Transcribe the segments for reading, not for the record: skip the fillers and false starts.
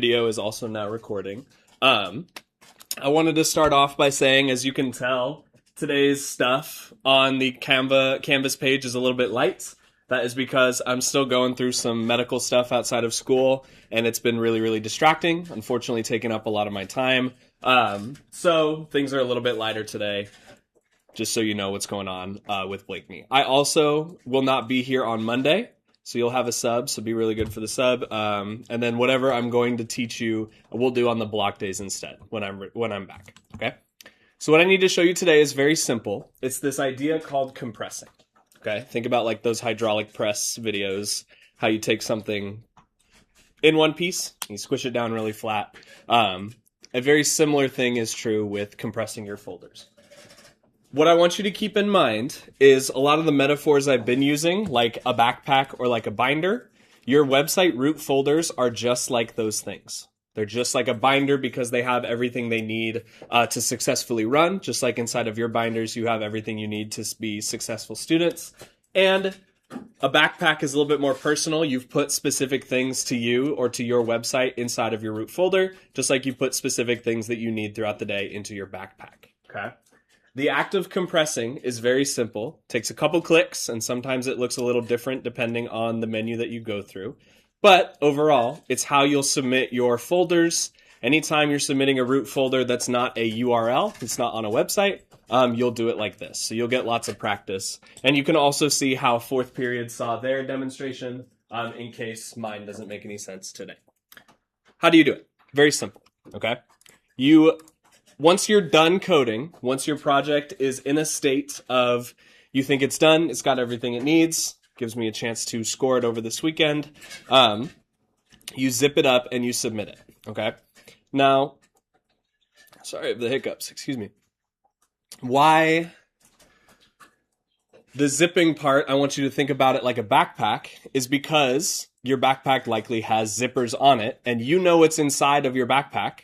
video is also now recording. I wanted to start off by saying, as you can tell, today's stuff on the Canvas page is a little bit light. That is because I'm still going through some medical stuff outside of school, and it's been really, really distracting, unfortunately taking up a lot of my time. So things are a little bit lighter today, just so you know what's going on with Blakeney. I also will not be here on Monday, so you'll have a sub, so be really good for the sub. And then whatever I'm going to teach you, we'll do on the block days instead when I'm back, okay? So what I need to show you today is very simple. It's this idea called compressing. Okay, think about like those hydraulic press videos, how you take something in one piece, and you squish it down really flat. A very similar thing is true with compressing your folders. What I want you to keep in mind is a lot of the metaphors I've been using, like a backpack or like a binder, your website root folders are just like those things. They're just like a binder because they have everything they need to successfully run. Just like inside of your binders, you have everything you need to be successful students. And a backpack is a little bit more personal. You've put specific things to you or to your website inside of your root folder, just like you put specific things that you need throughout the day into your backpack. Okay. The act of compressing is very simple. It takes a couple clicks, and sometimes it looks a little different depending on the menu that you go through. But overall, it's how you'll submit your folders. Anytime you're submitting a root folder that's not a URL, it's not on a website, you'll do it like this. So you'll get lots of practice. And you can also see how fourth period saw their demonstration in case mine doesn't make any sense today. How do you do it? Very simple, okay? Once you're done coding, once your project is in a state of you think it's done, it's got everything it needs, gives me a chance to score it over this weekend. You zip it up and you submit it, okay? Now, sorry for the hiccups, excuse me. Why the zipping part, I want you to think about it like a backpack, is because your backpack likely has zippers on it, and you know what's inside of your backpack,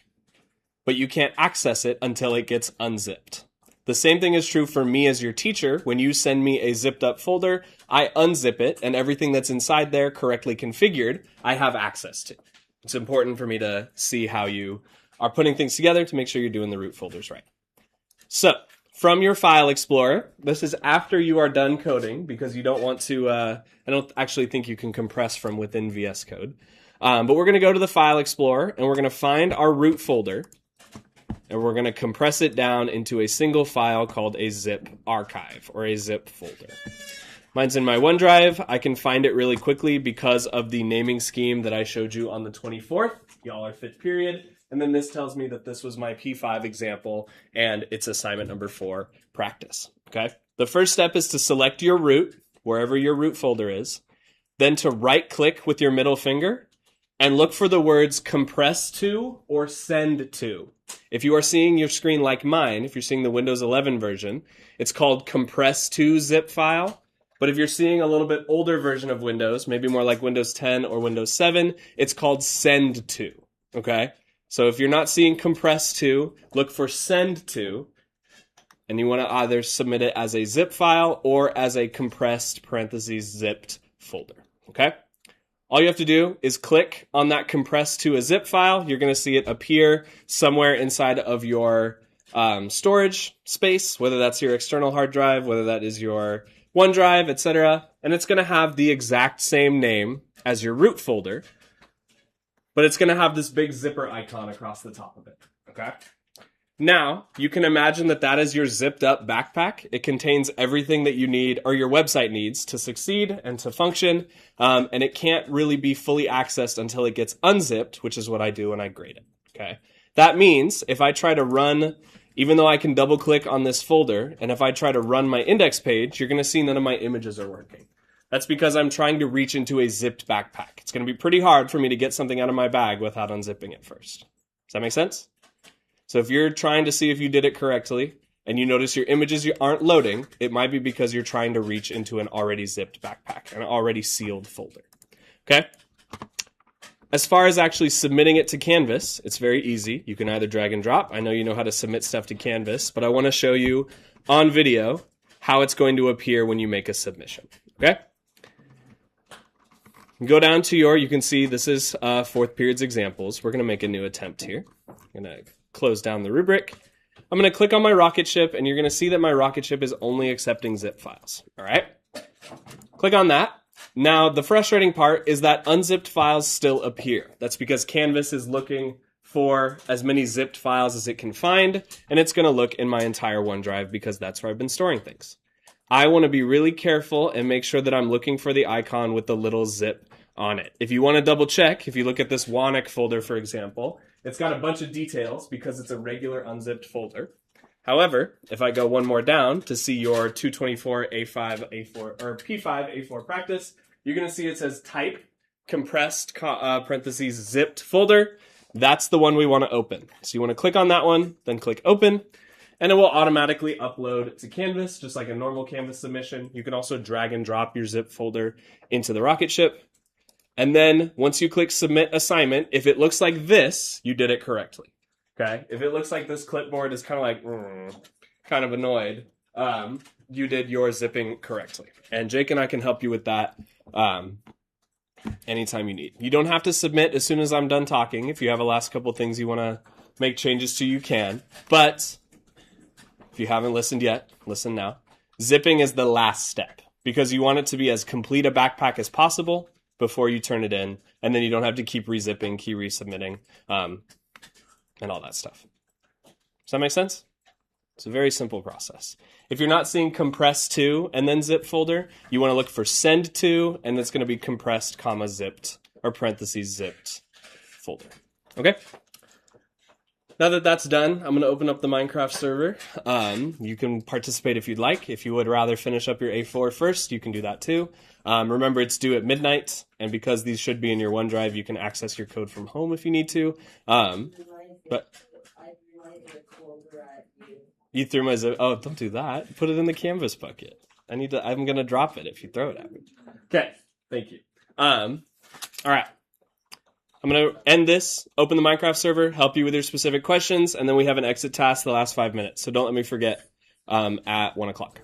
but you can't access it until it gets unzipped. The same thing is true for me as your teacher. When you send me a zipped up folder, I unzip it, and everything that's inside there correctly configured, I have access to. It's important for me to see how you are putting things together to make sure you're doing the root folders right. So, from your file explorer, this is after you are done coding, because you don't want to, I don't actually think you can compress from within VS Code. But we're going to go to the file explorer, and we're going to find our root folder, and we're going to compress it down into a single file called a zip archive or a zip folder. Mine's in my OneDrive. I can find it really quickly because of the naming scheme that I showed you on the 24th. Y'all are fifth period. And then this tells me that this was my P5 example and it's assignment number 4, practice. Okay. The first step is to select your root, wherever your root folder is, then to right click with your middle finger and look for the words compress to or send to. If you are seeing your screen like mine, if you're seeing the Windows 11 version, it's called compress to zip file. But if you're seeing a little bit older version of Windows, maybe more like Windows 10 or Windows 7, it's called send to, okay? So if you're not seeing compress to, look for send to, and you want to either submit it as a zip file or as a compressed parentheses zipped folder, okay? All you have to do is click on that compress to a zip file. You're going to see it appear somewhere inside of your storage space, whether that's your external hard drive, whether that is your OneDrive, etc. And it's going to have the exact same name as your root folder, but it's going to have this big zipper icon across the top of it, okay? Now, you can imagine that that is your zipped up backpack. It contains everything that you need or your website needs to succeed and to function, and it can't really be fully accessed until it gets unzipped, which is what I do when I grade it, okay? That means if I try to run, even though I can double click on this folder, and if I try to run my index page, you're going to see none of my images are working. That's because I'm trying to reach into a zipped backpack. It's going to be pretty hard for me to get something out of my bag without unzipping it first. Does that make sense? So if you're trying to see if you did it correctly and you notice your images aren't loading, it might be because you're trying to reach into an already zipped backpack, an already sealed folder. Okay? As far as actually submitting it to Canvas, it's very easy. You can either drag and drop. I know you know how to submit stuff to Canvas, but I want to show you on video how it's going to appear when you make a submission. Okay? go down to you can see this is fourth period's examples. We're going to make a new attempt here. I'm going to close down the rubric. I'm going to click on my rocket ship, and you're going to see that my rocket ship is only accepting zip files. All right? Click on that. Now, the frustrating part is that unzipped files still appear. That's because Canvas is looking for as many zipped files as it can find, and it's going to look in my entire OneDrive because that's where I've been storing things. I want to be really careful and make sure that I'm looking for the icon with the little zip on it. If you want to double check, if you look at this WANIC folder, for example, it's got a bunch of details because it's a regular unzipped folder. However, if I go one more down to see your 224 A5 A4 or P5 A4 practice, you're going to see it says type compressed parentheses zipped folder. That's the one we want to open. So you want to click on that one, then click open, and it will automatically upload to Canvas, just like a normal Canvas submission. You can also drag and drop your zip folder into the rocket ship. And then once you click submit assignment, if it looks like this, you did it correctly. Okay? If it looks like this clipboard is kind of like, kind of annoyed, you did your zipping correctly. And Jake and I can help you with that anytime you need. You don't have to submit as soon as I'm done talking. If you have a last couple things you want to make changes to, you can. But if you haven't listened yet, listen now. Zipping is the last step because you want it to be as complete a backpack as possible before you turn it in, and then you don't have to keep rezipping, keep resubmitting, and all that stuff. Does that make sense? It's a very simple process. If you're not seeing compress to and then zip folder, you want to look for send to, and it's going to be compressed, comma, zipped, or parentheses zipped folder. Okay? Now that that's done, I'm going to open up the Minecraft server. You can participate if you'd like. If you would rather finish up your A4 first, you can do that too. Remember, it's due at midnight, and because these should be in your OneDrive, you can access your code from home if you need to. But you threw my zip. Oh, don't do that. Put it in the Canvas bucket. I'm going to drop it if you throw it at me. Okay, thank you. All right. I'm going to end this, open the Minecraft server, help you with your specific questions, and then we have an exit task the last 5 minutes. So don't let me forget at 1 o'clock.